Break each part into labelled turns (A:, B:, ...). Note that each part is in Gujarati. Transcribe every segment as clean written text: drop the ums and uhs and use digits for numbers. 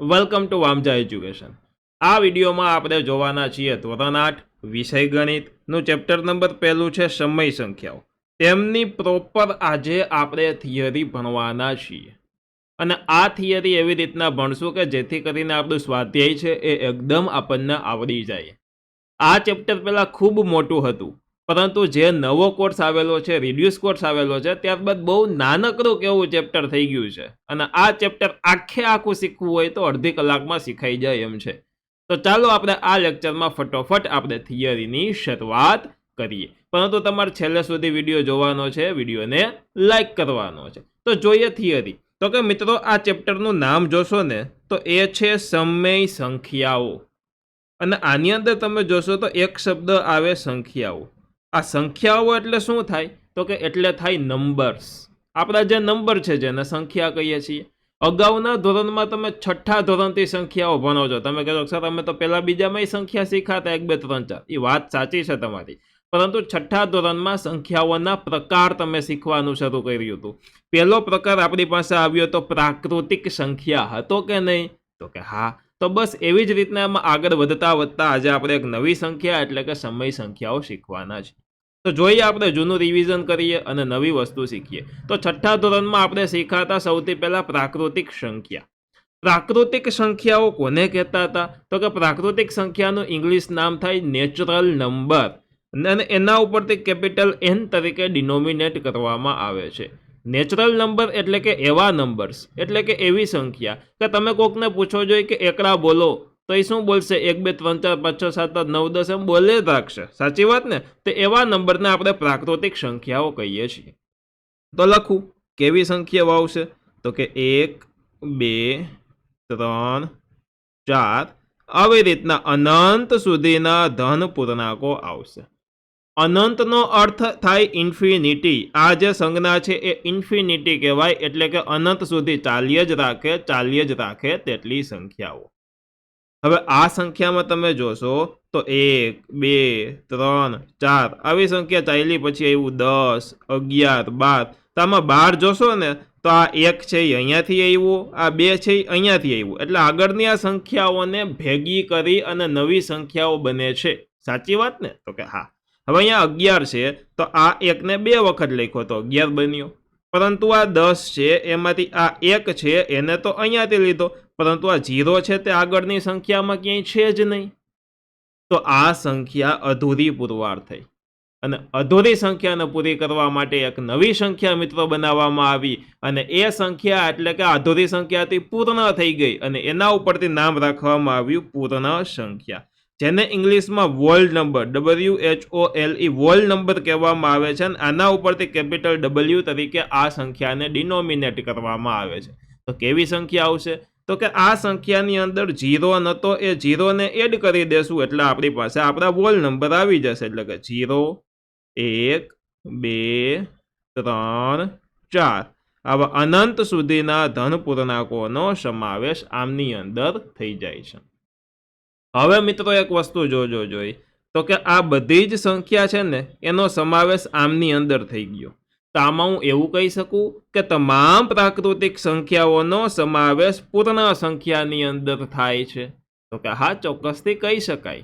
A: Welcome to Vamja education. આ વિડીયોમાં આપણે જોવાના છીએ ધોરણ 8 વિષય ગણિતનું ચેપ્ટર નંબર 1 છે સમય સંખ્યાઓ। તેમની પ્રોપર આજે આપણે થિયરી ભણવાના છીએ અને આ થિયરી એવી રીતના ભણશું કે જેથી કરીને આપણું સ્વાધ્યાય છે એ એકદમ આપણને આવડી જાય। આ ચેપ્ટર પહેલા ખૂબ મોટું હતું, પરંતુ જે નવો કોર્સ આવેલો છે, રિડ્યુસ કોર્સ આવેલો છે, ત્યારબાદ બહુ નાનકડું કેવું ચેપ્ટર થઈ ગયું છે અને આ ચેપ્ટર આખું શીખવું હોય તો અડધી કલાકમાં શીખાઈ જાય એમ છે। તો ચાલો આપણે આ લેક્ચરમાં ફટોફટ આપણે થિયરીની શરૂઆત કરીએ, પરંતુ તમારે છેલ્લે સુધી વિડીયો જોવાનો છે, વિડીયોને લાઈક કરવાનો છે। તો જોઈએ થિયરી। તો કે મિત્રો, આ ચેપ્ટરનું નામ જોશો ને તો એ છે સમય સંખ્યાઓ અને આની અંદર તમે જોશો તો એક શબ્દ આવે સંખ્યાઓ। આ સંખ્યાઓ એટલે શું થાય? તો કે એટલે થાય નંબર્સ। આપણા જે નંબર છે જેને સંખ્યા કહીએ છીએ। અગાઉના ધોરણમાં તમે છઠ્ઠા ધોરણથી સંખ્યાઓ ભણો છો। તમે કહો સર અમે તો પહેલા બીજામાં સંખ્યા શીખાતા 1 2 3 4। એ વાત સાચી છે તમારી, પરંતુ છઠ્ઠા ધોરણમાં સંખ્યાઓના પ્રકાર તમે શીખવાનું શરૂ કર્યું હતું। પહેલો પ્રકાર આપણી પાસે આવ્યો તો પ્રાકૃતિક સંખ્યા, હતો કે નહીં? તો કે હા। તો બસ એવી જ રીતના એમાં આગળ વધતા આજે આપણે એક નવી સંખ્યા એટલે કે સમય સંખ્યાઓ શીખવાના છે। તો જોઈએ, આપણે જૂનું રિવિઝન કરીએ અને નવી વસ્તુ શીખીએ। તો છઠ્ઠા ધોરણમાં આપણે શીખાતા સૌથી પહેલા પ્રાકૃતિક સંખ્યા। પ્રાકૃતિક સંખ્યાઓ કોને કહેતા હતા? તો કે પ્રાકૃતિક સંખ્યાનું ઇંગ્લિશ નામ થાય નેચરલ નંબર અને એના ઉપરથી કેપિટલ N તરીકે ડિનોમિનેટ કરવામાં આવે છે। નેચરલ નંબર એટલે કે એવા નંબર્સ, એટલે કે એવી સંખ્યા કે તમે કોકને પૂછો જોઈએ કે એકડા બોલો તો એ શું બોલશે? 1 2 3 4 5 6 7 8 9 10 એમ બોલે જ રાખશે, સાચી વાત ને? તો એવા નંબરને આપણે પ્રાકૃતિક સંખ્યાઓ કહીએ છીએ। તો લખું કેવી સંખ્યાઓ આવશે? તો કે 1 2 3 4 આવી રીતના અનંત સુધીના ધન પૂર્ણાંકો આવશે। અનંતનો અર્થ થાય ઇન્ફિનિટી। આ જે સંજ્ઞા છે એ ઇન્ફિનિટી કહેવાય, એટલે કે અનંત સુધી ચાલ્ય જ રાખે તેટલી સંખ્યાઓ। હવે આ સંખ્યામાં તમે જોશો તો 1 2 3 4 આવી સંખ્યા ચાલી, પછી આવ્યું 10 11 12। તો આમાં 12 જોશો ને તો આ 1 છે એ અહીંયાથી આવ્યું, આ 2 છે એ અહીંયાથી આવ્યું, એટલે આગળની આ સંખ્યાઓને ભેગી કરી અને નવી સંખ્યાઓ બને છે, સાચી વાત ને? તો કે હા। હવે અહીંયા 11 છે તો આ 1 ને 2 વખત લખ્યો તો 11 બન્યો, પરંતુ આ 10 છે એમાંથી આ 1 છે એને તો અહીંયાથી લીધો, પરંતુ આ 0 છે તે આગળની સંખ્યામાં ક્યાંય છે જ નહીં, તો આ સંખ્યા અધૂરી પુરવાર થઈ। અને અધૂરી સંખ્યાને પૂરી કરવા માટે એક નવી સંખ્યા મિત્રો બનાવવામાં આવી અને એ સંખ્યા એટલે કે અધૂરી સંખ્યાથી પૂર્ણ થઈ ગઈ અને એના ઉપરથી નામ રાખવામાં આવ્યું પૂર્ણ સંખ્યા, જેને ઇંગ્લિશમાં wall number WHOLE wall number કહેવામાં આવે છે। અને આના ઉપરથી કેપિટલ W તરીકે આ સંખ્યાને ડિનોમિનેટ કરવામાં આવે છે। તો કેવી સંખ્યા આવશે? તો કે આ સંખ્યાની અંદર 0 નતો, એ 0 ને એડ કરી દેશું એટલે આપણી પાસે આપણા વોલ નંબર આવી જશે, એટલે કે 0 1 2 3 4 આવા અનંત સુધીના ધન પૂર્ણાંકોનો સમાવેશ આમની અંદર થઈ જાય છે। હવે મિત્રો એક વસ્તુ જોઈ તો કે આ બધી જ સંખ્યા છે ને એનો સમાવેશ આમની અંદર થઈ ગયો, તો આમાં હું એવું કહી શકું કે તમામ પ્રાકૃતિક સંખ્યાઓનો સમાવેશ પૂર્ણ સંખ્યાની અંદર થાય છે? તો કે હા, ચોક્કસથી કહી શકાય।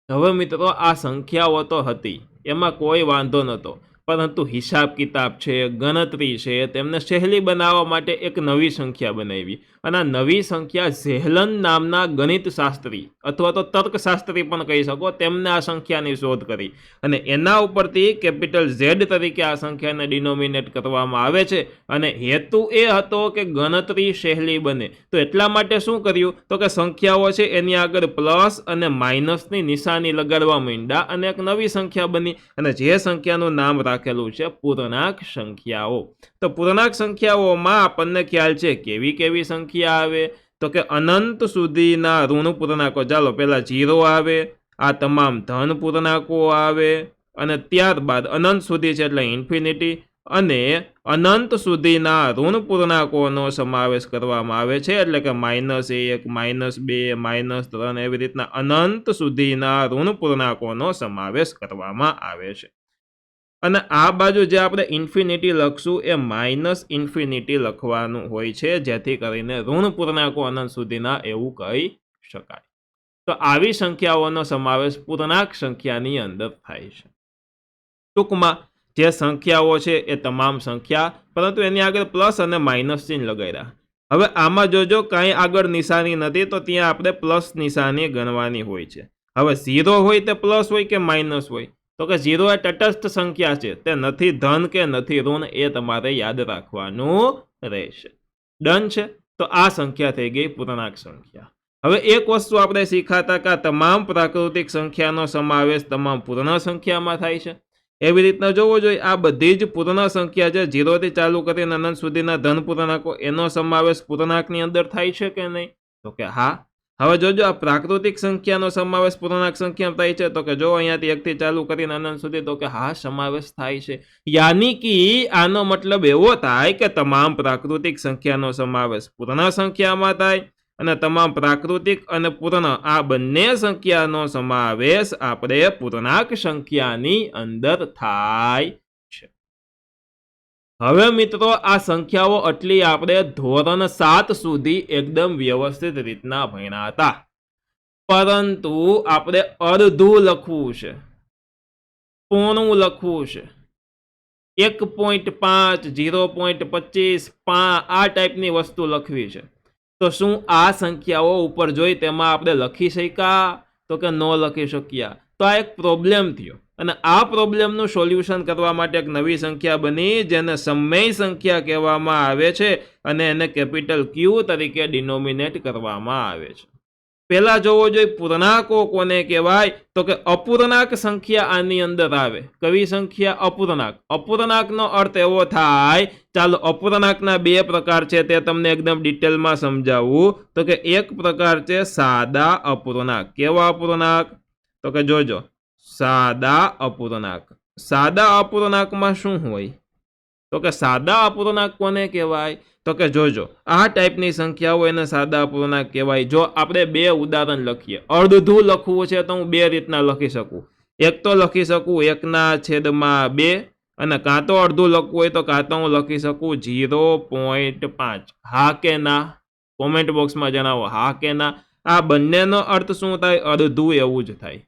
A: હવે મિત્રો, આ સંખ્યાઓ તો હતી, એમાં કોઈ વાંધો નહોતો, પરંતુ હિસાબ કિતાબ છે, ગણતરી છે, તેમને સહેલી બનાવવા માટે એક નવી સંખ્યા બનાવી અને આ નવી સંખ્યા ઝેહલન નામના ગણિત શાસ્ત્રી અથવા તો તર્કશાસ્ત્રી પણ કહી શકો, તેમને આ સંખ્યાની શોધ કરી અને એના ઉપરથી કેપિટલ Z તરીકે આ સંખ્યાને ડિનોમિનેટ કરવામાં આવે છે અને હેતુ એ હતો કે ગણતરી સહેલી બને। તો એટલા માટે શું કર્યું? તો કે સંખ્યાઓ છે એની આગળ પ્લસ અને માઇનસની નિશાની લગાડવા માંડ્યા અને એક નવી સંખ્યા બની અને જે સંખ્યાનું નામ રાખેલું છે પૂર્ણાંક સંખ્યાઓ। તો પૂર્ણાંક સંખ્યાઓમાં આપણને ખ્યાલ છે કેવી સંખ્યા આવે? તો કે અનંત સુધીના ઋણ પૂર્ણાંકો। ચાલો પહેલા 0 આવે, આ તમામ ધન પૂર્ણાંકો આવે અને ત્યારબાદ અનંત સુધી છે એટલે ઇન્ફિનિટી અને અનંત સુધીના ઋણ પૂર્ણાંકોનો સમાવેશ કરવામાં આવે છે, એટલે કે -1 -2 -3 એવી રીતના અનંત સુધીના ઋણ પૂર્ણાંકોનો સમાવેશ કરવામાં આવે છે। અને આ બાજુ જે આપણે ઇન્ફિનિટી લખશું એ માઇનસ ઇન્ફિનિટી લખવાનું હોય છે, જેથી કરીને ઋણ પૂર્ણાંકો અનંત સુધીના એવું કહી શકાય. તો આવી સંખ્યાઓનો સમાવેશ પૂર્ણાંક સંખ્યાની અંદર થાય છે. ટૂંકમાં જે સંખ્યાઓ છે એ તમામ સંખ્યા, પરંતુ એની આગળ પ્લસ અને માઇનસ ચિહ્ન લગાડ્યા. હવે આમાં જોજો કાંઈ આગળ નિશાની નથી, તો ત્યાં આપણે પ્લસ નિશાની ગણવાની હોય છે. હવે 0 હોય તે પ્લસ હોય કે માઇનસ હોય, તો કે 0 એ તટસ્થ સંખ્યા છે, તે નથી ધન કે નથી ઋણ, એ તમારે યાદ રાખવાનું રહેશે. ડન છે. તો આ સંખ્યા થઈ ગઈ પૂર્ણાંક સંખ્યા. હવે એક વસ્તુ આપણે શીખાતા કે તમામ પ્રાકૃતિક સંખ્યાનો સમાવેશ તમામ પૂર્ણ સંખ્યામાં થાય છે. એવી રીતના જોવો જોઈએ, આ બધી જ પૂર્ણ સંખ્યા છે, 0 થી ચાલુ કરીને અનંત સુધીના ધન પૂર્ણાંકો, એનો સમાવેશ પૂર્ણાંકની અંદર થાય છે કે નહીં? તો કે હા. હવે જોજો, આ પ્રાકૃતિક સંખ્યાનો સમાવેશ પૂર્ણાંક સંખ્યામાં થાય છે, તો કે જો અહીંયાથી 1 થી ચાલુ કરીને અનંત સુધી, તો કે હા સમાવેશ થાય છે. યાની કે આનો મતલબ એવો થાય કે તમામ પ્રાકૃતિક સંખ્યાનો સમાવેશ પૂર્ણ સંખ્યામાં થાય અને તમામ પ્રાકૃતિક અને પૂર્ણ આ બંને સંખ્યાનો સમાવેશ આપણે પૂર્ણાંક સંખ્યાની અંદર થાય છે. હવે મિત્રો, આ સંખ્યાઓ આટલી આપણે ધોરણ 7 સુધી એકદમ વ્યવસ્થિત રીતના ભણ્યા હતા, પરંતુ આપણે અડધું લખવું છે, પોણું લખવું છે, 1.5, 0.25, આ ટાઈપની વસ્તુ લખવી છે. તો શું આ સંખ્યાઓ ઉપર જોઈ તેમાં આપણે લખી શક્યા? તો કે ન લખી શક્યા. તો આ એક પ્રોબ્લેમ થયો, અને આ પ્રોબ્લેમનું સોલ્યુશન કરવા માટે એક નવી સંખ્યા બની, જેને સમય સંખ્યા કહેવામાં આવે છે, અને એને કેપિટલ Q તરીકે ડિનોમિનેટ કરવામાં આવે છે. પહેલા જોવો જોઈએ પૂર્ણાંકો કોને કહેવાય? તો કે અપૂર્ણાંક સંખ્યા આની અંદર આવે. કવી સંખ્યા? અપૂર્ણાંક. અપૂર્ણાંકનો અર્થ એવો થાય, ચાલો અપૂર્ણાંકના 2 પ્રકાર છે, તે તમને એકદમ ડિટેલમાં સમજાવું. તો કે એક પ્રકાર છે સાદા અપૂર્ણાંક. કેવા અપૂર્ણાંક? તો કે જોજો, સાદા અપૂર્ણાંક. સાદા અપૂર્ણાંકમાં શું હોય? તો કે સાદા અપૂર્ણાંક કોને કહેવાય? તો કે જોજો, આ ટાઈપની સંખ્યાઓ એને સાદા અપૂર્ણાંક કહેવાય. જો આપણે 2 ઉદાહરણ લખીએ, અડધું લખવું છે તો હું 2 રીતના લખી શકું. એક તો લખી શકું 1/2, અને કાં તો અડધું લખવું હોય તો કાં તો હું લખી શકું 0.5. હા કે ના? કોમેન્ટ બોક્સમાં જણાવો હા કે ના. આ બંનેનો અર્થ શું થાય? અડધું એવું જ થાય.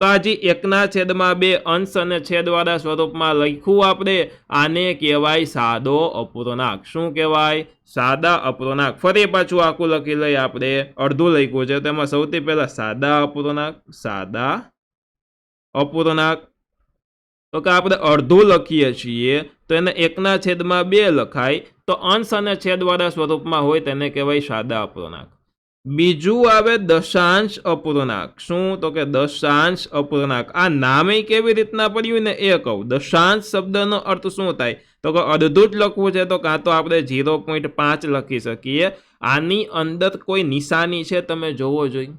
A: તો આજે 1/2 અંશ અને છેદવાળા સ્વરૂપમાં લખ્યું આપણે, આને કહેવાય સાદો અપૂર્ણાંક. શું કહેવાય? સાદા અપૂર્ણાંક. ફરી પાછું આખું લખી લઈએ. આપણે અડધું લખ્યું છે, તેમાં સૌથી પહેલા સાદા અપૂર્ણાંક. સાદા અપૂર્ણાંક. તો કે આપણે અડધું લખીએ છીએ તો એને 1/2 લખાય, તો અંશ અને છેદવાળા સ્વરૂપમાં હોય તેને કહેવાય સાદા અપૂર્ણાંક. બીજું આવે દશાંશ અપૂર્ણાંક. શું? તો કે દશાંશ અપૂર્ણાંક. આ નામે કેવી રીતના પડ્યું ને એ કહું. દશાંશ શબ્દનો અર્થ શું થાય? તો કે અડધું જ લખવું છે તો કાં તો આપણે 0.5 લખી શકીએ. આની અંદર કોઈ નિશાની છે તમે જોવો જોઈએ.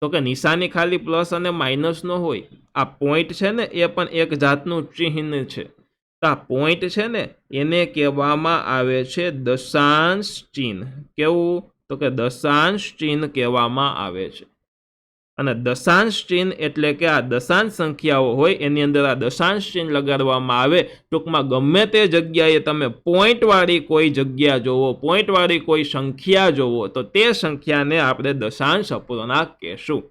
A: તો કે નિશાની ખાલી પ્લસ અને માઇનસ નો હોય. આ પોઈન્ટ છે ને એ પણ એક જાતનું ચિહ્ન છે. તો આ પોઈન્ટ છે ને એને કહેવામાં આવે છે દશાંશ ચિહ્ન. કેવું? તો કે દશાંશ ચિહ્ન કહેવામાં આવે છે. અને દશાંશ ચિહ્ન એટલે કે આ દશાંશ સંખ્યાઓ હોય એની અંદર આ દશાંશ ચિહ્ન લગાડવામાં આવે. ટૂંકમાં ગમે તે જગ્યાએ તમે પોઈન્ટ વાળી કોઈ જગ્યા જોવો, પોઈન્ટ વાળી કોઈ સંખ્યા જોવો, તો તે સંખ્યાને આપણે દશાંશ અપૂર્ણાંક કહેશું.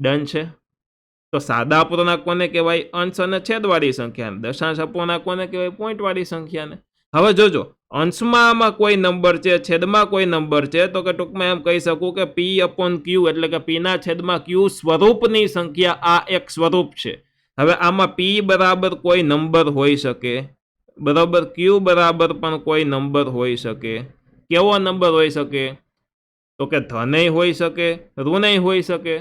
A: ડન છે. તો સાદા અપૂર્ણાંક કોને કહેવાય? અંશ અને છેદવાળી સંખ્યાને. દશાંશ અપૂર્ણાંક કોને કહેવાય? પોઈન્ટ વાળી સંખ્યાને. હવે જોજો, અંશમાં આમાં કોઈ નંબર છે, છેદમાં કોઈ નંબર છે, તો કે ટૂંકમાં એમ કહી શકું કે P/Q એટલે કે P/Q સ્વરૂપની સંખ્યા આ એક સ્વરૂપ છે. હવે આમાં P બરાબર કોઈ નંબર હોઈ શકે, બરાબર, Q બરાબર પણ કોઈ નંબર હોઈ શકે. કેવો નંબર હોઈ શકે? તો કે ધનય હોઈ શકે, ઋણય હોઈ શકે.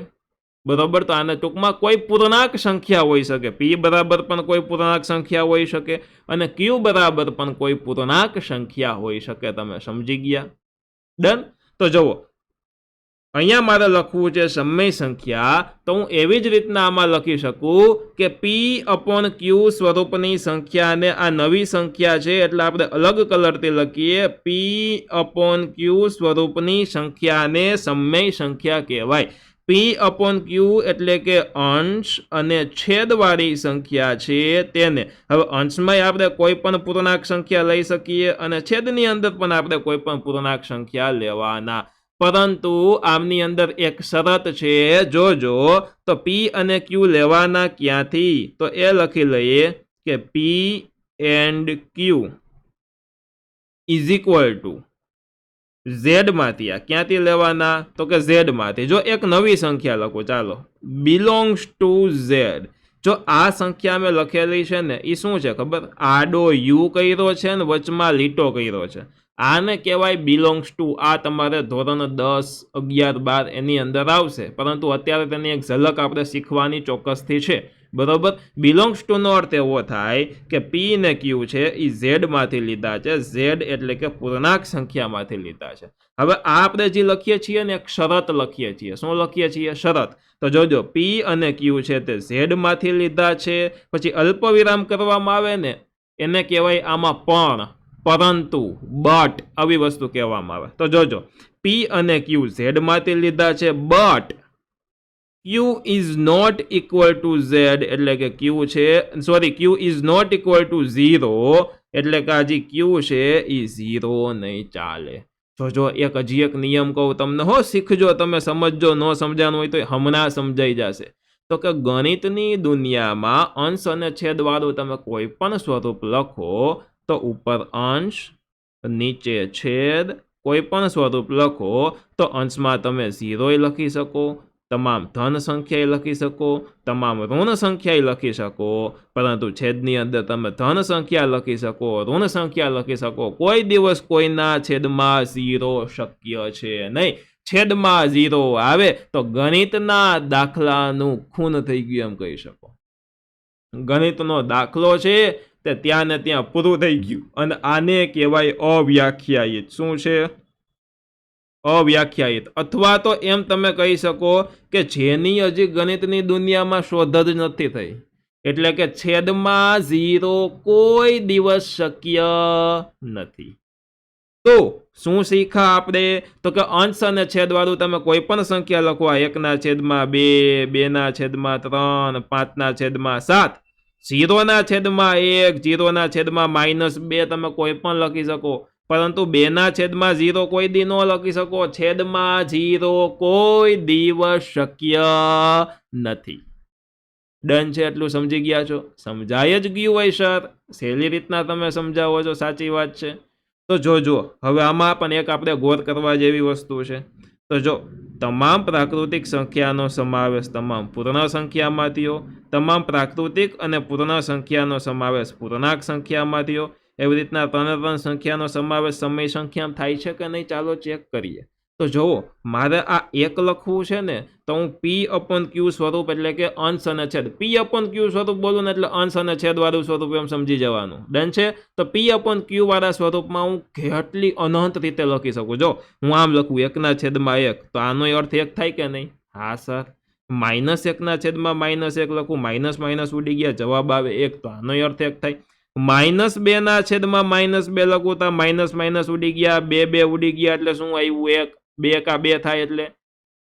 A: બરોબર. તો આને ટૂંકમાં કોઈ પૂર્ણાંક સંખ્યા હોઈ શકે. P બરાબર પણ કોઈ પૂર્ણાંક સંખ્યા હોઈ શકે, અને Q બરાબર પણ કોઈ પૂર્ણાંક સંખ્યા હોઈ શકે. તમે સમજી ગયા? ડન. તો જુઓ, અહીંયા મારે લખવું છે સમય સંખ્યા, તો હું એવી જ રીતના આમાં લખી શકું કે P/Q સ્વરૂપની સંખ્યાને આ નવી સંખ્યા છે એટલે આપણે અલગ કલરથી લખીએ. P/Q સ્વરૂપની સંખ્યાને સમય સંખ્યા કહેવાય. પી અપોન ક્યુ એટલે કે અંશ અને છેદવાળી સંખ્યા છે તેને. હવે અંશમાં આપણે કોઈ પણ પૂર્ણાંક સંખ્યા લઈ શકીએ અને છેદની અંદર પણ આપણે કોઈ પણ પૂર્ણાંક સંખ્યા લેવાના, પરંતુ આમની અંદર એક શરત છે, જોજો. તો પી અને ક્યુ લેવાના ક્યાંથી? તો એ લખી લઈએ કે P and Q is equal to Z માંથી. આ ક્યાંથી લેવાના? તો કે ઝેડ માંથી. જો એક નવી સંખ્યા લખો, ચાલો, બિલોંગ્સ ટુ ઝેડ. જો આ સંખ્યા મેં લખેલી છે ને, એ શું છે ખબર? આડો યુ કર્યો છે ને વચમાં લીટો કર્યો છે. આને કહેવાય બિલોંગ્સ ટુ. આ તમારે ધોરણ 10, 11, 12 એની અંદર આવશે, પરંતુ અત્યારે તેની એક ઝલક આપણે શીખવાની ચોક્કસથી છે, બરોબર. બિલોંગ્સ ટુ નો અર્થ એવો થાય કે પી ને ક્યુ છે એ ઝેડ માંથી લીધા છે. ઝેડ એટલે કે પૂર્ણાંક સંખ્યામાંથી લીધા છે. હવે આ આપણે જે લખીએ છીએ ને, એક શરત લખીએ છીએ. શું લખીએ છીએ? શરત. તો જોજો, પી અને ક્યુ છે તે ઝેડ માંથી લીધા છે. પછી અલ્પ વિરામ કરવામાં આવે ને, એને કહેવાય આમાં પણ, પરંતુ, બટ આવી વસ્તુ કહેવામાં આવે. તો જોજો, પી અને ક્યુ ઝેડ માંથી લીધા છે, but Q is not equal to Z એટલે કે ક્યુ છે, sorry, Q is not equal to 0 એટલે કે હજી ક્યુ છે એ 0 નહીં ચાલે. જોજો, હજી એક નિયમ કહું તમને, હો, શીખજો તમે, સમજજો. ન સમજાનું હોય તો હમણાં સમજાઈ જશે. તો કે ગણિતની દુનિયામાં અંશ અને છેદ વાળું તમે કોઈ પણ સ્વરૂપ લખો તો ઉપર અંશ, નીચે છેદ. કોઈ પણ સ્વરૂપ લખો તો અંશમાં તમે 0 લખી શકો, તમામ ધન સંખ્યાએ લખી શકો, તમામ ઋણ સંખ્યાએ લખી શકો, પરંતુ છેદની અંદર તમે ધન સંખ્યા લખી શકો, ઋણ સંખ્યા લખી શકો. કોઈ દિવસ કોઈના છેદમાં 0 શક્ય છે નહીં. છેદમાં 0 આવે તો ગણિતના દાખલાનું ખૂન થઈ ગયું એમ કહી શકો. ગણિતનો દાખલો છે તે ત્યાં ને ત્યાં પૂરું થઈ ગયું, અને આને કહેવાય અવ્યાખ્યાયિત. શું છે? અવ્યાખ્યાયિત. અથવા તો એમ તમે કહી શકો કે જેની હજી ગણિતની દુનિયામાં શોધ જ નથી થઈ, એટલે કે છેદમાં 0 કોઈ દિવસ શક્ય નથી. તો શું શીખા આપણે? તો કે અંશ અને છેદ વાળું તમે કોઈ પણ સંખ્યા લખો, 1/2, 2/3, 5/7, 0/1, 0/-2 તમે કોઈ પણ લખી શકો, પરંતુ 2/0 કોઈ દી ન લખી શકો. છેદમાં 0 કોઈ દિવસ શક્ય નથી. ડન છે? એટલું સમજી ગયા છો? સમજાય જ ગયું હોય સર. સહેલી રીતના તમે સમજાવો છો, સાચી વાત છે. તો જોજો, હવે આમાં પણ એક આપણે ગૌર કરવા જેવી વસ્તુ છે. તો જો, તમામ પ્રાકૃતિક સંખ્યાનો સમાવેશ તમામ પૂર્ણ સંખ્યામાં થયો, તમામ પ્રાકૃતિક અને પૂર્ણ સંખ્યાનો સમાવેશ પૂર્ણાંક સંખ્યામાં થયો. એવી રીતના 3 સંખ્યાનો સમાવેશ સમય સંખ્યામાં થાય છે કે નહીં? ચાલો ચેક કરીએ. તો જુઓ, મારે આ એક લખવું છે ને, તો હું પી અપોન ક્યુ સ્વરૂપ એટલે કે અંશ અને છેદ, પી અપોન ક્યુ સ્વરૂપ બોલું ને એટલે અંશ અને છેદ વાળું સ્વરૂપ એમ સમજી જવાનું. ડન છે? તો પી અપોન ક્યુ વાળા સ્વરૂપમાં હું કેટલી અનંત રીતે લખી શકું. જો હું આમ લખું 1/1, તો આનો અર્થ 1 થાય કે નહીં? હા સર. -1/-1 લખું, માઇનસ માઇનસ ઉડી ગયા, જવાબ આવે 1, તો આનો અર્થ 1 થાય. -2/-2 લખું તો માઇનસ માઇનસ ઉડી ગયા, 2 ઉડી ગયા, એટલે શું આવ્યું? 1. 2 કા 2 થાય એટલે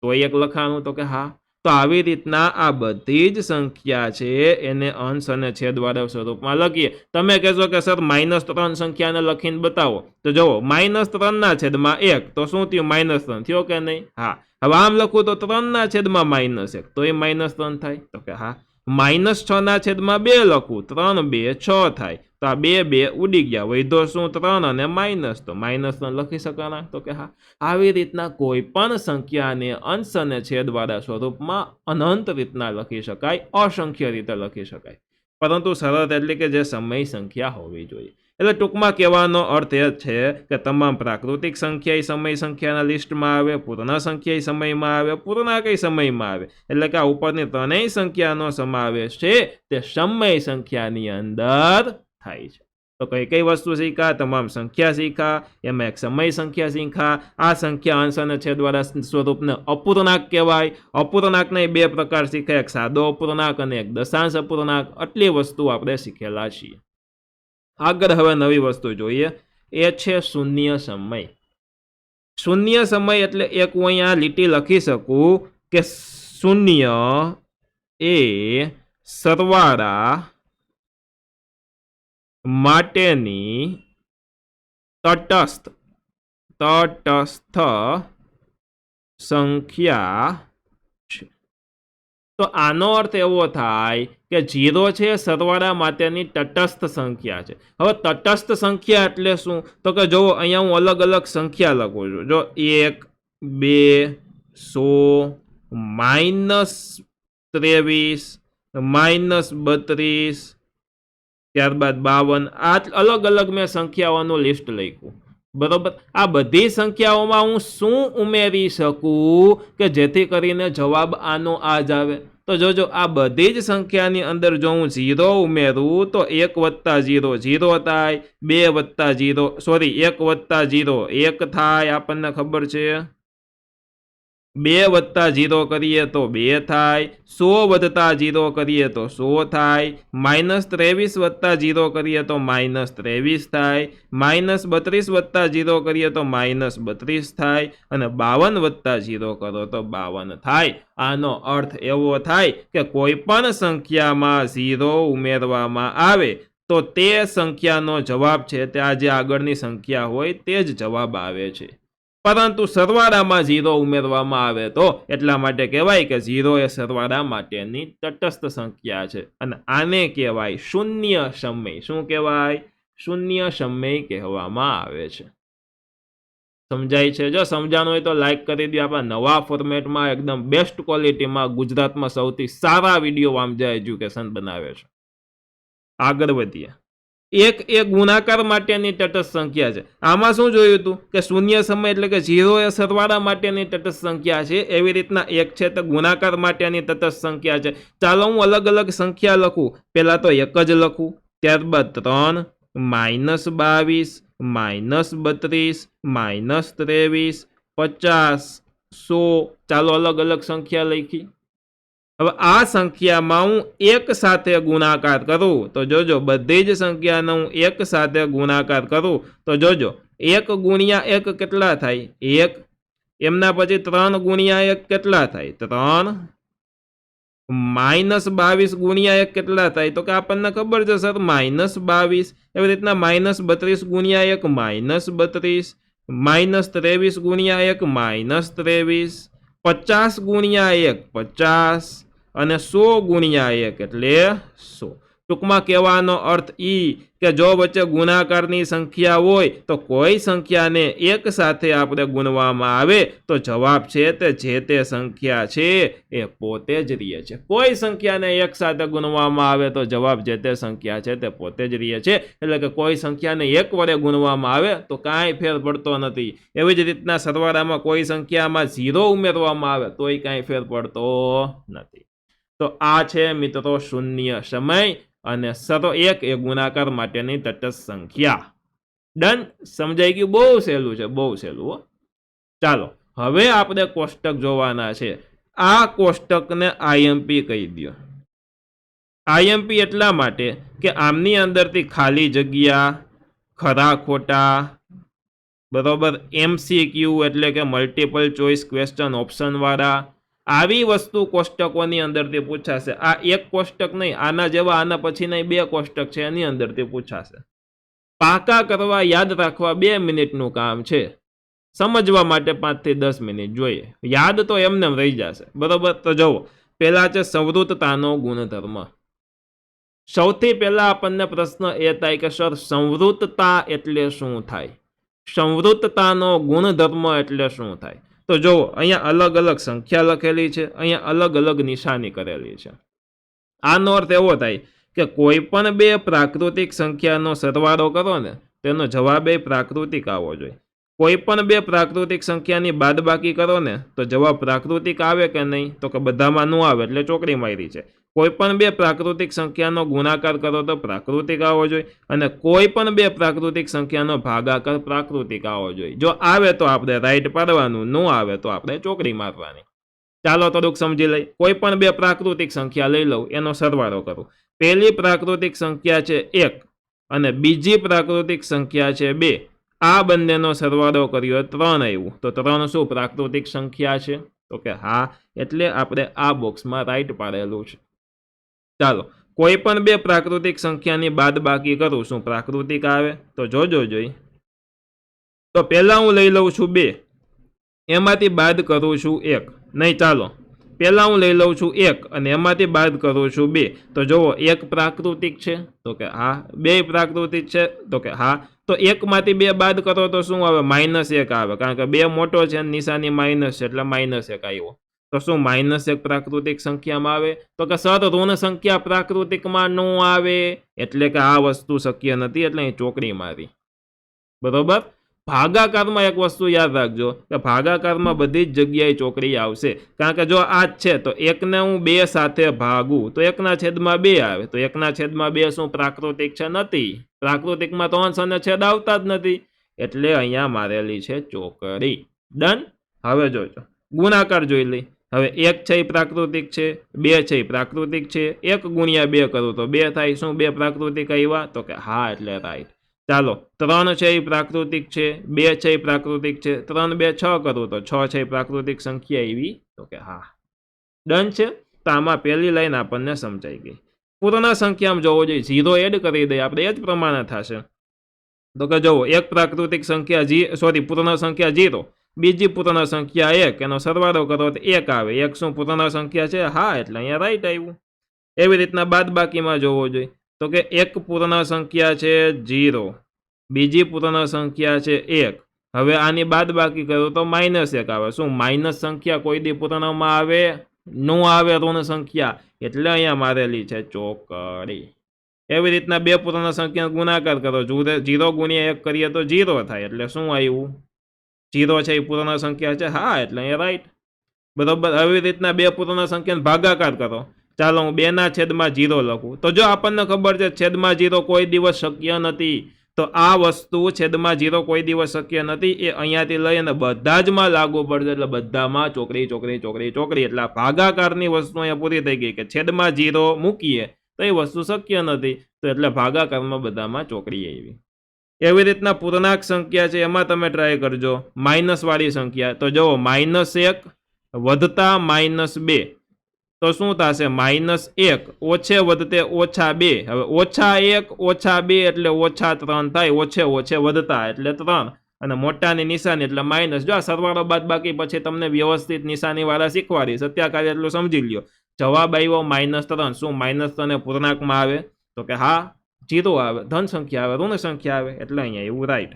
A: તો 1 લખાણું. તો કે હા. તો આવી રીતના આ બધી જ સંખ્યા છે એને અંશ અને છેદ વાળા સ્વરૂપમાં લખીએ. તમે કહેશો કે સર -3 સંખ્યાને લખીને બતાવો. તો જુઓ, -3/1 તો શું થયું? -3 થયો કે નહીં? હા. હવે આમ લખું તો 3/-1 તો એ -3 થાય. તો કે હા. -6/2 લખું, 3/2 6 થાય, તો આ 2 ઉડી ગયા, વધ્યો શું? 3 અને માઇનસ, તો -3 લખી શકાના. તો કે હા. આવી રીતના કોઈ પણ સંખ્યાને અંશ અને છેદ વાળા સ્વરૂપમાં અનંત રીતના લખી શકાય, અસંખ્ય રીતે લખી શકાય, પરંતુ શરત એટલે કે જે સમય સંખ્યા હોવી જોઈએ. એટલે ટૂંકમાં કહેવાનો અર્થ એ છે કે તમામ પ્રાકૃતિક સંખ્યા સમય સંખ્યાના લિસ્ટમાં આવે, પૂર્ણ સંખ્યા સમયમાં આવે, પૂર્ણાંક સમયમાં આવે. એટલે કે આ ઉપરની ત્રણેય સંખ્યાનો સમાવેશ છે તે સમય સંખ્યાની અંદર થાય છે. તો કઈ કઈ વસ્તુ શીખા? તમામ સંખ્યા શીખા, એમાં એક સમય સંખ્યા શીખા. આ સંખ્યા અંશ અને છેદ વાળા સ્વરૂપને અપૂર્ણાંક કહેવાય. અપૂર્ણાંકના 2 પ્રકાર શીખ્યા, એક સાદો અપૂર્ણાંક અને એક દશાંશ અપૂર્ણાંક. આટલી વસ્તુ આપણે શીખેલા છીએ. આગળ હવે નવી વસ્તુ જોઈએ, એ છે શૂન્ય સમય. શૂન્ય સમય એટલે એક હું અહીંયા લીટી લખી શકું કે શૂન્ય એ સરવાળા માટેની તટસ્થ સંખ્યા છે. તો આનો અર્થ એવો થાય કે 0 છે સરવાળા માટેની તટસ્થ સંખ્યા છે. હવે તટસ્થ સંખ્યા એટલે શું? તો કે જો અહીંયા હું અલગ અલગ સંખ્યા લખું છું. જો 1, 2, 100, -23, -32, ત્યારબાદ 52, આ અલગ અલગ મેં સંખ્યાઓનું લિસ્ટ લખ્યું. બરોબર. આ બધી સંખ્યાઓમાં હું શું ઉમેરી શકું કે જેથી કરીને જવાબ આનો આ જ આવે? તો જોજો, આ બધી જ સંખ્યાની અંદર જો હું 0 ઉમેરું તો 1 + 0 0 થાય, 2 + 0 સોરી 1 + 0 1 થાય, આપણને ખબર છે. 2 + 0 કરીએ તો 2 થાય, 100 + 0 કરીએ તો 100 થાય, -23 + 0 કરીએ તો -23 થાય, -32 + 0 કરીએ તો -32 થાય, અને 52 + 0 કરો તો 52 થાય. આનો અર્થ એવો થાય કે કોઈ પણ સંખ્યામાં 0 ઉમેરવામાં આવે તો તે સંખ્યાનો જવાબ છે તે આ જે આગળની સંખ્યા હોય તે જ જવાબ આવે છે. પરંતુ સરવાળામાં 0 ઉમેરવામાં આવે તો એટલા માટે કહેવાય કે 0 એ સરવાળા માટેની તટસ્થ સંખ્યા છે. અને આને કહેવાય શૂન્ય સમય. શું કહેવાય? શૂન્ય સમય કહેવામાં આવે છે. સમજાય છે? જો સમજાણું હોય તો લાઈક કરી દો. આપણા નવા ફોર્મેટમાં એકદમ બેસ્ટ ક્વોલિટીમાં ગુજરાતમાં સૌથી સારા વિડીયો વામજા એજ્યુકેશન બનાવે છે. આગળ વધીએ. 1 એ ગુણાકાર માટેની તટસ્થ સંખ્યા છે. આમાં શું જોયું હતું કે શૂન્ય સમય એટલે કે 0 એ સરવાળા માટેની તટસ્થ સંખ્યા છે. એવી રીતના 1 છે તો ગુણાકાર માટેની તટસ્થ સંખ્યા છે. ચાલો હું અલગ અલગ સંખ્યા લખું. પહેલા તો 1 જ લખું, ત્યારબાદ 3, -22, -32, -23, 50, 100. ચાલો અલગ અલગ સંખ્યા લખી. હવે આ સંખ્યામાં હું 1 સાથે ગુણાકાર કરું તો જોજો, બધી જ સંખ્યાનો હું 1 સાથે ગુણાકાર કરું તો જોજો 1 × 1 કેટલા થાય? 1. એમના પછી 3 × 1 કેટલા થાય? 3. -22 × 1 કેટલા થાય? તો કે આપણને ખબર છે સર, -22. એવી રીતના -32 × 1 -32, -23 × 1 -23, 50 × 1 50, અને 100 × 1 એટલે 100. ટૂંકમાં કહેવાનો અર્થ કે જો વચ્ચે ગુણાકારની સંખ્યા હોય તો કોઈ સંખ્યાને 1 સાથે આપણે ગુણવામાં આવે તો જવાબ છે તે જે તે સંખ્યા છે એ પોતે જ રહે છે. કોઈ સંખ્યાને 1 સાથે ગુણવામાં આવે તો જવાબ જે તે સંખ્યા છે તે પોતે જ રહે છે. એટલે કે કોઈ સંખ્યાને 1 વડે ગુણવામાં આવે તો કાંઈ ફેર પડતો નથી. એવી જ રીતના સરવાળામાં કોઈ સંખ્યામાં 0 ઉમેરવામાં આવે તોય કાંઈ ફેર પડતો નથી. તો આ છે મિત્રો શૂન્ય સમય, અને 1 એ ગુણાકાર માટેની તટસ્થ સંખ્યા. ડન? સમજાઈ ગયું? બહુ સહેલું છે, બહુ સહેલું. ચાલો હવે આપણે કોષ્ટક જોવાના છે. આ કોષ્ટકને IMP કહી દો. IMP એટલા માટે કે આમની અંદરથી ખાલી જગ્યા, ખરા ખોટા, બરોબર, MCQ એટલે કે મલ્ટિપલ ચોઇસ ક્વેશ્ચન ઓપ્શન વાળા, આવી વસ્તુ કોષ્ટકોની અંદરથી પૂછાશે. આ એક કોષ્ટક નહીં, આના જેવા આના પછીના 2 કોષ્ટક છે એની અંદરથી પૂછાશે. પાકા કરવા યાદ રાખવા 2 મિનિટનું કામ છે, સમજવા માટે 5 થી 10 મિનિટ જોઈએ. યાદ તો એમને રહી જશે. બરોબર. તો જુઓ, પહેલા છે સંવૃત્તતાનો ગુણધર્મ. સૌથી પહેલા આપણને પ્રશ્ન એ થાય કે સર સંવૃત્તતા એટલે શું થાય? સંવૃત્તતાનો ગુણધર્મ એટલે શું થાય? તો જુઓ, અહીંયા અલગ અલગ સંખ્યા લખેલી છે, અહીંયા અલગ અલગ નિશાની કરેલી છે. આનો અર્થ એવો થાય કે કોઈ પણ 2 પ્રાકૃતિક સંખ્યાનો સરવાળો કરો ને તેનો જવાબ એ પ્રાકૃતિક આવવો જોઈએ. કોઈ પણ 2 પ્રાકૃતિક સંખ્યાની બાદબાકી કરો ને તો જવાબ પ્રાકૃતિક આવે કે નહીં? તો કે બધામાં ન આવે એટલે ચોકડી મારી છે. કોઈ પણ 2 પ્રાકૃતિક સંખ્યાનો ગુણાકાર કરો તો પ્રાકૃતિક આવવો જોઈએ, અને કોઈ પણ 2 પ્રાકૃતિક સંખ્યાનો ભાગાકાર પ્રાકૃતિક આવવો જોઈએ. જો આવે તો આપણે રાઈટ પાડવાનું, ન આવે તો આપણે ચોકડી મારવાની. ચાલો થોડુંક સમજી લઈ. કોઈ પણ 2 પ્રાકૃતિક સંખ્યા લઈ લઉં, એનો સરવાળો કરું. પહેલી પ્રાકૃતિક સંખ્યા છે 1 અને બીજી પ્રાકૃતિક સંખ્યા છે 2. આ બંનેનો સરવાળો કર્યો 3 આવ્યું. તો 3 શું પ્રાકૃતિક સંખ્યા છે? તો કે હા, એટલે આપણે આ બોક્સમાં રાઈટ પાડેલું છે. ચાલો, કોઈ પણ બે પ્રાકૃતિક સંખ્યાની બાદબાકી કરું, શું પ્રાકૃતિક આવે? તો જોજો જોઈ. તો પહેલા હું લઈ લઉં છું 2, એમાંથી બાદ કરું છું 1. નહીં, ચાલો પહેલા હું લઈ લઉં છું 1 અને એમાંથી બાદ કરું છું 2. તો જુઓ, 1 પ્રાકૃતિક છે? તો કે હા. 2 પ્રાકૃતિક છે? તો કે હા. તો 1 માંથી 2 બાદ કરો તો શું આવે? -1 આવે, કારણ કે 2 મોટો છે અને નિશાની માઇનસ છે એટલે -1 આવ્યો. તો શું -1 પ્રાકૃતિક સંખ્યામાં આવે? તો કે સર, ઋણ સંખ્યા પ્રાકૃતિકમાં ન આવે, એટલે કે આ વસ્તુ શક્ય નથી, એટલે અહીં ચોકડી મારી. બરોબર. ભાગાકારમાં એક વસ્તુ યાદ રાખજો કે ભાગાકારમાં બધી જ જગ્યાએ ચોકડી આવશે, કારણ કે જો આ જ છે તો 1 ને હું 2 સાથે ભાગું તો 1/2 આવે. તો 1/2 શું પ્રાકૃતિક છે? નથી. પ્રાકૃતિકમાં તો અંશ અને છેદ આવતા જ નથી, એટલે અહીંયા મારેલી છે ચોકડી. ડન. હવે જોજો, ગુણાકાર જોઈ લઈ. હવે 1 છે એ પ્રાકૃતિક છે, 2 છે એ પ્રાકૃતિક છે. 1 ગુણ્યા 2 કરું તો 2 થાય. શું 2 પ્રાકૃતિક આવ્યા? તો કે હા, એટલે રાઈટ. ચાલો, 3 છે એ પ્રાકૃતિક છે, 2 છે એ પ્રાકૃતિક છે. 3 2 6 કરું તો 6 છે એ પ્રાકૃતિક સંખ્યા આવી. તો કે હા, ડન છે. તો આમાં પહેલી લાઈન આપણને સમજાઈ ગઈ. પૂર્ણ સંખ્યામાં જોવો જોઈએ, 0 એડ કરી દઈએ આપણે, એ જ પ્રમાણે થશે. તો કે જુઓ, એક પ્રાકૃતિક સંખ્યા પૂર્ણ સંખ્યા 0, બીજી પૂર્ણ સંખ્યા 1, એનો સરવાળો કરો તો 1 આવે. 1 શું પૂર્ણ સંખ્યા છે? હા, એટલે અહીંયા રાઈટ આવ્યું. એવી રીતના બાદબાકીમાં જોવો જોઈએ. તો કે એક પૂર્ણ સંખ્યા છે 0, બીજી પૂર્ણ સંખ્યા છે 1. હવે આની બાદબાકી કરો તો -1 આવે. શું માઇનસ સંખ્યા કોઈ દી પૂર્ણમાં આવે? ન આવે, ઋણ સંખ્યા, એટલે અહીંયા મારેલી છે ચોકડી. એવી રીતના બે પૂર્ણ સંખ્યા ગુણાકાર કરો, 0 ગુણ્યા 1 કરીએ તો 0 થાય, એટલે શું આવ્યું? 0 છે એ પૂર્ણ સંખ્યા છે. હા, એટલે અહીંયા રાઈટ. બરોબર. આવી રીતના બે પૂર્ણ સંખ્યાનો ભાગાકાર કરો. ચાલો, હું 2/0 લખું. તો જો આપણને ખબર છે છેદમાં 0 કોઈ દિવસ શક્ય નથી, તો આ વસ્તુ છેદમાં 0 કોઈ દિવસ શક્ય નથી એ અહીંયાથી લઈને બધા જ માં લાગુ પડશે, એટલે બધામાં ચોકડી ચોકડી ચોકડી ચોકડી. એટલે આ ભાગાકારની વસ્તુ અહીંયા પૂરી થઈ ગઈ કે છેદમાં 0 મૂકીએ તો એ વસ્તુ શક્ય નથી, તો એટલે ભાગાકારમાં બધામાં ચોકડી આવી. એવી રીતના પૂર્ણાંક સંખ્યા છે એમાં તમે ટ્રાય કરજો, માઇનસ વાળી સંખ્યા. તો જુઓ, -1 વધતા -2 તો શું થશે? -1 ઓછે વધતે -2. હવે -1 -2 એટલે -3 થાય, ઓછે ઓછે વધતા એટલે 3, અને મોટાની નિશાની એટલે માઇનસ. જો આ સરવાળો બાદબાકી પછી તમને વ્યવસ્થિત નિશાની વાળા શીખવાડીશ, અત્યારે એટલું સમજી લ્યો. જવાબ આવ્યો -3. શું -3 પૂર્ણાંકમાં આવે? તો કે હા, 0 આવે, ધન સંખ્યા આવે, ઋણ સંખ્યા આવે, એટલે અહીંયા એવું રાઈટ.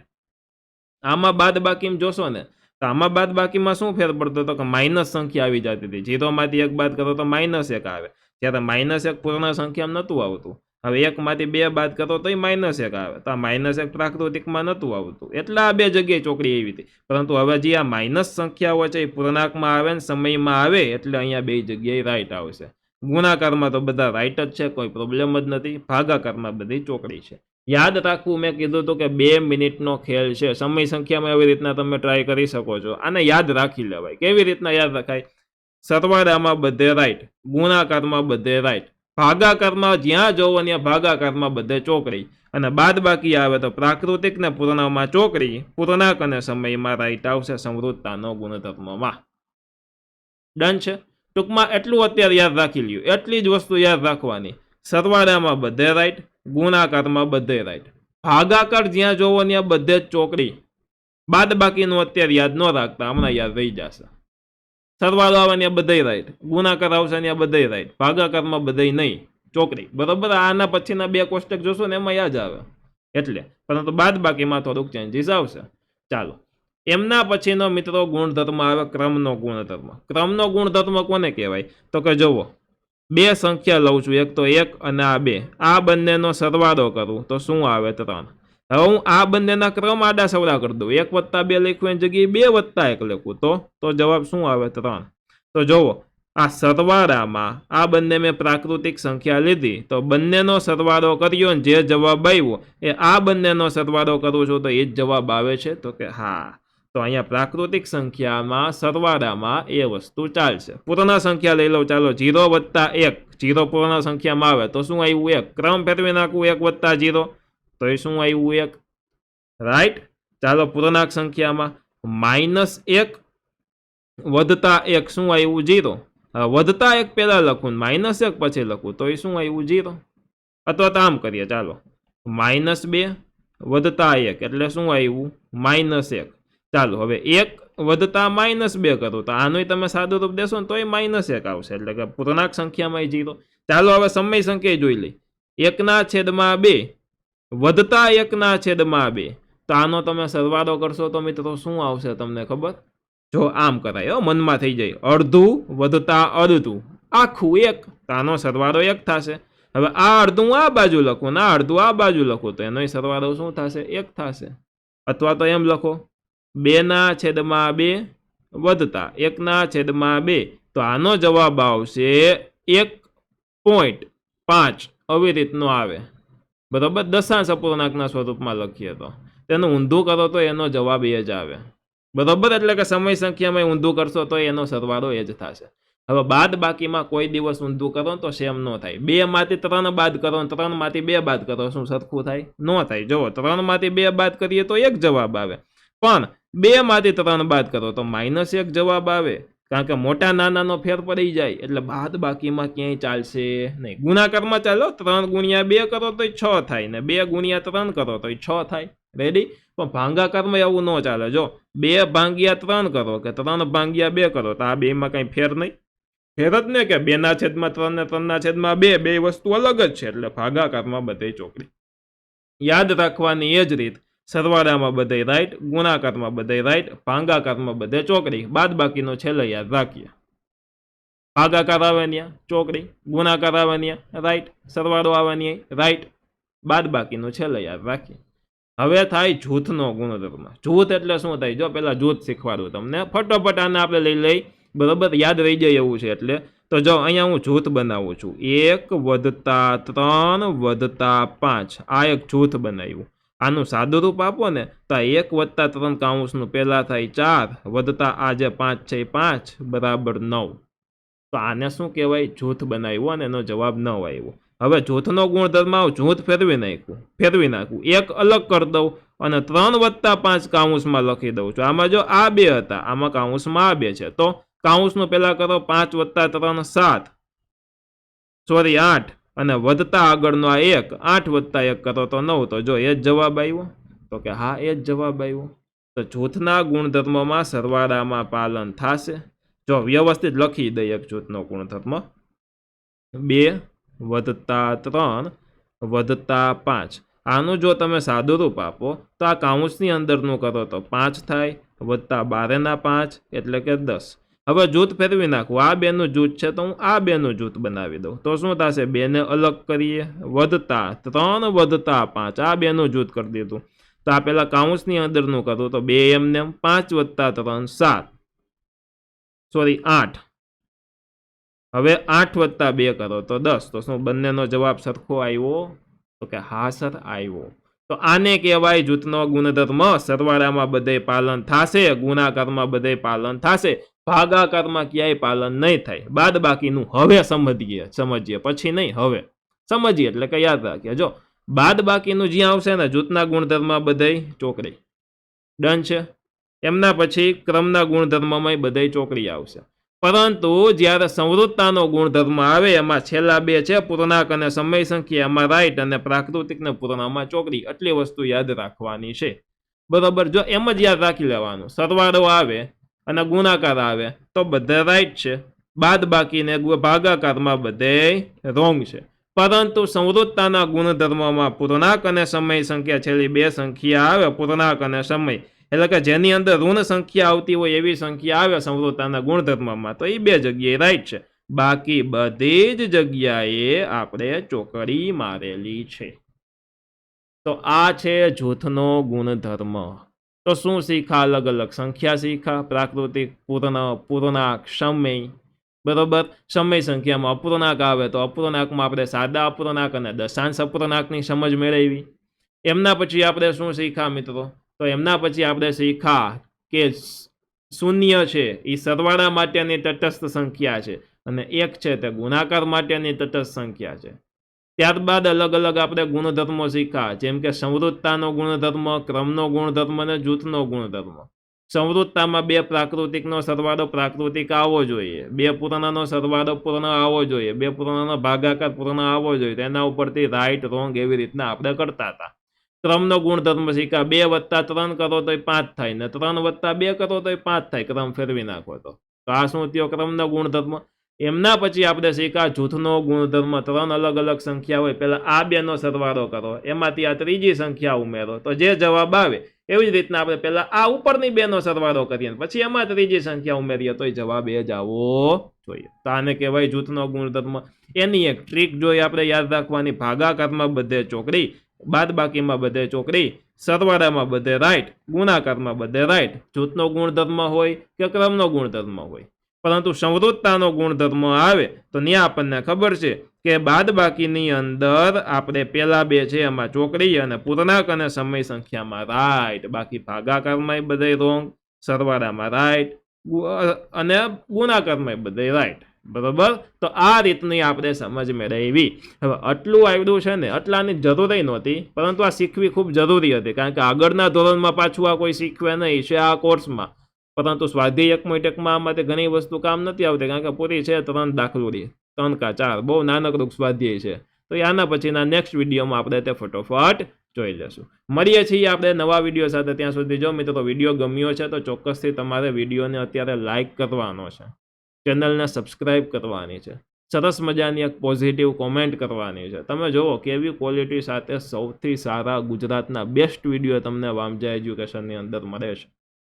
A: આમાં બાદબાકીમાં જોશો ને, તો આમાં બાદબાકીમાં શું ફેર પડતો હતો કે માઇનસ સંખ્યા આવી જતી હતી. 0 માંથી 1 બાદ કરો તો -1 આવે, ત્યારે -1 પૂર્ણ સંખ્યામાં નહોતું આવતું. હવે 1 માંથી 2 બાદ કરો તો -1 આવે, તો આ -1 પ્રાકૃતિકમાં નહોતું આવતું, એટલે આ બે જગ્યાએ ચોકડી આવી હતી. પરંતુ હવે જે આ માઇનસ સંખ્યાઓ છે એ પૂર્ણાંકમાં આવે ને સમયમાં આવે, એટલે અહીંયા બે જગ્યાએ રાઈટ આવશે. ગુણાકારમાં તો બધા રાઈટ જ છે, કોઈ પ્રોબ્લેમ જ નથી. ભાગાકારમાં બધી ચોકડી છે. યાદ રાખવું, મેં કીધું હતું કે 2 મિનિટનો ખેલ છે. સમય સંખ્યામાં એવી રીતના તમે ટ્રાય કરી શકો છો. આને યાદ રાખી લેવાય. કેવી રીતના યાદ રખાય? સરવાળામાં બધે રાઈટ, ગુણાકારમાં બધે રાઈટ, ભાગાકારમાં જ્યાં જોવો ત્યાં ભાગાકારમાં બધે ચોકડી, અને બાદબાકી આવે તો પ્રાકૃતિક ને પૂર્ણમાં ચોકડી, પૂર્ણાંક અને સમયમાં રાઈટ આવશે સમૃદ્ધતાનો ગુણધર્મમાં. ડન છે. ટૂંકમાં એટલું અત્યારે યાદ રાખી લ્યો, એટલી જ વસ્તુ યાદ રાખવાની. સરવાળામાં બધે રાઈટ, ગુણાકારમાં બધે રાઈટ, ભાગાકાર જ્યાં જોવો ત્યાં બધે જ ચોકડી. બાદબાકીનું અત્યારે યાદ ન રાખતા, હમણાં યાદ રહી જશે. સરવાળો આવે ત્યાં બધે રાઈટ, ગુણાકાર આવશે ત્યાં બધે રાઈટ, ભાગાકારમાં બધે નહીં, ચોકડી. બરોબર. આના પછીના 2 કોષ્ટક જોશો ને એમાં યાદ આવે એટલે, પરંતુ બાદબાકીમાં થોડુંક ચેન્જીસ આવશે. ચાલો, એમના પછીનો મિત્રો ગુણધર્મ આવે ક્રમનો ગુણધર્મ. ક્રમનો ગુણધર્મ કોને કહેવાય? તો કે જુઓ, 2 સંખ્યા લઉં છું, એક તો 1 અને આ 2, આ બંનેનો સરવાળો કરું તો શું આવે? 3. હવે હું આ બંનેના ક્રમ આડા સવડા કરી દઉં, 1 + 2 લખ્યું એની જગ્યાએ 2 + 1 લખું તો જવાબ શું આવે? 3. તો જુઓ, આ સરવાળામાં આ બંને મેં પ્રાકૃતિક સંખ્યા લીધી, તો બંનેનો સરવાળો કર્યો ને જે જવાબ આવ્યો એ આ બંનેનો સરવાળો કરું છું તો એ જ જવાબ આવે છે. તો કે હા, તો અહીંયા પ્રાકૃતિક સંખ્યામાં સરવાળામાં એ વસ્તુ ચાલશે. પૂર્ણ સંખ્યા લઈ લો, ચાલો, 0 + 1, 0 પૂર્ણ સંખ્યામાં આવે તો શું આવ્યું? 1. ક્રમ ફેરવી નાખવું, 1 + 0 તો એ શું આવ્યું? 1. રાઈટ. ચાલો, પૂર્ણાંક સંખ્યામાં -1 વધતા એક શું આવ્યું 0. વધતા એક પહેલા લખું -1 પછી લખું તો એ શું આવ્યું 0. અથવા તો આમ કરીએ ચાલો, -2 વધતા 1 એટલે શું આવ્યું -1. ચાલો હવે 1 વધતા -2 કરો તો આનું તમે સાદું રૂપ દેશો ને તો એ -1 આવશે, એટલે કે પૂર્ણાંક સંખ્યામાં 0. ચાલો હવે સમય સંખ્યા જોઈ લઈ. 1/2 વધતા 1/2 તો આનો તમે સરવાળો કરશો તો મિત્રો શું આવશે તમને ખબર? જો આમ કરાય મનમાં થઈ જાય, અડધું વધતા અડધું આખું 1 તો આનો સરવાળો 1 થશે. હવે આ અડધું આ બાજુ લખું ને આ અડધું આ બાજુ લખું તો એનો સરવાળો શું થશે? 1 થશે. અથવા તો એમ લખો 2/2 વધતા 1/2 તો આનો જવાબ આવશે 1.5. આવી રીતનો આવે, બરોબર. દશાંશ અપૂર્ણાંકના સ્વરૂપમાં લખીએ તો તેનું ઊંધું કરો તો એનો જવાબ એ જ આવે, બરોબર. એટલે કે સમય સંખ્યામાં ઊંધું કરશો તો એનો સરવાળો એ જ થશે. હવે બાદ બાકીમાં કોઈ દિવસ ઊંધું કરો તો સેમ ન થાય. 2માંથી 3 બાદ કરો, 3માંથી 2 બાદ કરો, શું સરખું થાય? ન થાય. જુઓ 3માંથી 2 બાદ કરીએ તો 1 જવાબ આવે, પણ 2માંથી 3 બાદ કરો તો -1 જવાબ આવે, કારણ કે મોટા નાનાનો ફેર પડી જાય. એટલે બાદ બાકીમાં ક્યાંય ચાલશે નહીં. ગુણાકારમાં ચાલો 3 × 2 કરો તો 6 થાય ને 2 × 3 કરો તો 6 થાય. રેડી? પણ ભાંગાકારમાં એવું ન ચાલે. જો 2/3 કરો કે 3/2 કરો તો આ બેમાં કઈ ફેર નહીં. ફેર જ ને કે 2/3 ને 3/2 બે વસ્તુ અલગ જ છે. એટલે ભાગાકારમાં બધે ચોકડી. યાદ રાખવાની એ જ રીત, સરવાળામાં બધે રાઈટ, ગુણાકારમાં બધે રાઈટ, ભાગાકારમાં બધે ચોકડી. બાદ બાકીનો છેલ્લે યાદ રાખીએ. ભાગાકાર આવે ત્યાં ચોકડી, ગુણાકાર આવે ત્યાં રાઈટ, સરવાળો આવે ત્યાં રાઈટ, બાદ બાકીનો છેલ્લે યાદ રાખીએ. હવે થાય જૂથનો ગુણધર્મ. જૂથ એટલે શું થાય? જો પેલા જૂથ શીખવાડું તમને, ફટોફટ આને આપણે લઈ બરોબર, યાદ રહી જાય એવું છે. એટલે તો જો અહીંયા હું જૂથ બનાવું છું, 1 + 3 + 5. આ એક જૂથ બનાવ્યું. આનું સાદું રૂપ આપો ને તો 1 + 3 કાઉન્સનું પહેલા થાય 4 વધતા આ જે 5 છે 5 = 9. તો આને શું કહેવાય? જૂથ બનાવ્યું અને એનો જવાબ 9 આવ્યો. હવે જૂથનો ગુણધર્મ જૂથ ફેરવી નાખું, 1 અલગ કરી દઉં અને 3 + 5 કાઉન્સમાં લખી દઉં છું. આમાં જો આ 2 હતા, આમાં કાઉન્સમાં આ 2 છે, તો કાઉન્સનું પહેલા કરો 5 + 3 7, સોરી 8, અને વધતા આગળનો આ 1, 8 + 1 કરો તો 9. તો જો એ જ જવાબ આવ્યો? તો કે હા, એ જ જવાબ આવ્યો. તો જૂથના ગુણધર્મમાં સરવાળામાં પાલન થશે. જો વ્યવસ્થિત લખી દઈએ એક જૂથનો ગુણધર્મ, 2 + 3 + 5. આનું જો તમે સાદું રૂપ આપો તો આ કાઉન્સની અંદરનું કરો તો 5 થાય, વધતા 12/5 એટલે કે 10. હવે જૂથ ફેરવી નાખું, આ બેનું જૂથ છે તો હું આ બેનું જૂથ બનાવી દઉં તો શું થશે? 2 ને અલગ કરીએ, વધતા 3 + 5, આ બેનું જૂથ કરી દીધું. તો આ પેલા કાઉન્સની અંદરનું કરું તો 2 એમને 5 + 3 7, સોરી 8. હવે 8 + 2 કરો તો 10. તો શું બંનેનો જવાબ સરખો આવ્યો? તો કે હા સર, આવ્યો. તો આને કહેવાય જૂથનો ગુણધર્મ. સરવાળામાં બધે પાલન થશે, ગુણાકારમાં બધે પાલન થશે, ભાગાકારમાં ક્યાંય પાલન નહીં થાય. બાદ બાકીનું હવે સમજીએ પછી નહીં, હવે સમજીએ એટલે કે યાદ રાખીએ. જો બાદ બાકીનું જ્યાં આવશે ને જૂથના ગુણધર્મમાં બધે ચોકડી. ડન છે. એમના પછી ક્રમના ગુણધર્મમાં બધે ચોકડી આવશે. પરંતુ જ્યારે સંવૃત્તાનો ગુણધર્મ આવે એમાં છેલ્લા 2 છે પૂર્ણાંક અને સમય સંખ્યા, એમાં રાઈટ, અને પ્રાકૃતિકને પૂર્ણમાં ચોકડી. આટલી વસ્તુ યાદ રાખવાની છે, બરોબર. જો એમ જ યાદ રાખી લેવાનું, સરવાળો આવે અને ગુણાકાર આવે તો બધે રાઈટ છે, બાદ બાકીને ભાગાકારમાં બધે રોંગ છે. પરંતુ સંવૃત્તાના ગુણધર્મમાં પૂર્ણાંક અને સમય સંખ્યા, છેલ્લી 2 સંખ્યા આવે, પૂર્ણાંક અને સમય, એટલે કે જેની અંદર ઋણ સંખ્યા આવતી હોય એવી સંખ્યા આવે સંવૃત્તાના ગુણધર્મમાં, તો એ 2 જગ્યાએ રાઈટ છે. બાકી બધી જ જગ્યાએ આપણે ચોકડી મારેલી છે. તો આ છે જૂથનો ગુણધર્મ. તો શું શીખા? અલગ અલગ સંખ્યા શીખા, પ્રાકૃતિક, પૂર્ણાંક, સમય, બરોબર. સમય સંખ્યામાં અપૂર્ણાંક આવે તો અપૂર્ણાંકમાં આપણે સાદા અપૂર્ણાંક અને દશાંશ અપૂર્ણાંકની સમજ મેળવી. એમના પછી આપણે શું શીખા મિત્રો? તો એમના પછી આપણે શીખા કે 0 છે એ સરવાળા માટેની તટસ્થ સંખ્યા છે અને 1 છે તે ગુણાકાર માટેની તટસ્થ સંખ્યા છે. ત્યારબાદ અલગ અલગ આપણે ગુણધર્મો શીખા, જેમ કે સંવૃત્તાનો ગુણધર્મ, ક્રમનો ગુણધર્મ અને જૂથનો ગુણધર્મ. સંવૃત્તામાં 2 પ્રાકૃતિકનો સરવાળો પ્રાકૃતિક આવવો જોઈએ, 2 પૂર્ણનો સરવાળો પૂર્ણ આવવો જોઈએ, 2 પૂર્ણનો ભાગાકાર પૂર્ણ આવવો જોઈએ. તેના ઉપરથી રાઈટ રોંગ એવી રીતના આપણે કરતા હતા. ક્રમનો ગુણધર્મ શીખ્યા, 2 + 3 કરો તો 5 થાય ને 3 + 2 કરો તો 5 થાય. ક્રમ ફેરવી નાખો તો આ શું થયો? ક્રમનો ગુણધર્મ. એમના પછી આપણે શીખ્યા જૂથનો ગુણધર્મ. 3 અલગ અલગ સંખ્યા હોય, પહેલા આ 2નો સરવાળો કરો, એમાંથી આ ત્રીજી સંખ્યા ઉમેરો તો જે જવાબ આવે એવી જ રીતના આપણે પહેલા આ ઉપરની 2નો સરવાળો કરીએ પછી એમાં ત્રીજી સંખ્યા ઉમેરીએ તો જવાબ એ જ આવવો જોઈએ. તો આને કહેવાય જૂથનો ગુણધર્મ. એની એક ટ્રીક જોઈએ આપણે યાદ રાખવાની. ભાગાકારમાં બધે ચોકડી, બાદબાકીમાં બધે ચોકડી, સરવાળામાં બધે રાઈટ, ગુણાકારમાં બધે રાઈટ. જૂથનો ગુણધર્મ હોય કે ક્રમનો ગુણધર્મ હોય, પરંતુ સંવૃત્તાનો ગુણધર્મ આવે તો ત્યાં આપણને ખબર છે કે બાદબાકીની અંદર આપણે પેલા 2 છે એમાં ચોકડી અને પૂર્ણાંક અને સમય સંખ્યામાં રાઈટ, બાકી ભાગાકારમાં બધે રોંગ, સરવાળામાં રાઈટ અને ગુણાકારમાં બધે રાઈટ. બરોબર? તો આ રીતની આપણે સમજ મેળવી. હવે આટલું આવડ્યું છે ને, આટલાની જરૂર નહોતી, પરંતુ આ શીખવી ખૂબ જરૂરી હતી, કારણ કે આગળના ધોરણમાં પાછું આ કોઈ શીખવે નહીં છે આ કોર્સમાં. પરંતુ સ્વાધ્યાય 1.1માં આમાંથી ઘણી વસ્તુ કામ નથી આવતી, કારણ કે પૂરી છે 3 દાખલોડી, 3 કા 4, બહુ નાનકડું સ્વાધ્યાય છે. તો આના પછીના નેક્સ્ટ વિડીયોમાં આપણે તે ફટોફટ જોઈ લેશું. મળીએ છીએ આપણે નવા વિડીયો સાથે. ત્યાં સુધી જો મિત્રો વિડીયો ગમ્યો છે તો ચોક્કસથી તમારે વિડીયોને અત્યારે લાઇક કરવાનો છે, ચેનલને સબસ્ક્રાઇબ કરવાની છે, સરસ મજાની એક પોઝિટિવ કોમેન્ટ કરવાની છે. તમે જુઓ કેવી ક્વોલિટી સાથે સૌથી સારા ગુજરાતના બેસ્ટ વિડીયો તમને વામજા એજ્યુકેશનની અંદર મળે છે,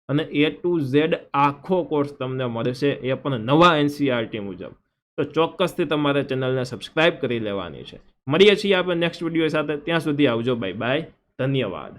A: અને A to Z આખો કોર્સ તમને મળશે, એ પણ નવા NCERT મુજબ. તો ચોક્કસથી તમારે ચેનલને સબસ્ક્રાઇબ કરી લેવાની છે. મળીએ છીએ આપણે નેક્સ્ટ વિડીયો સાથે. ત્યાં સુધી આવજો. Bye bye. ધન્યવાદ.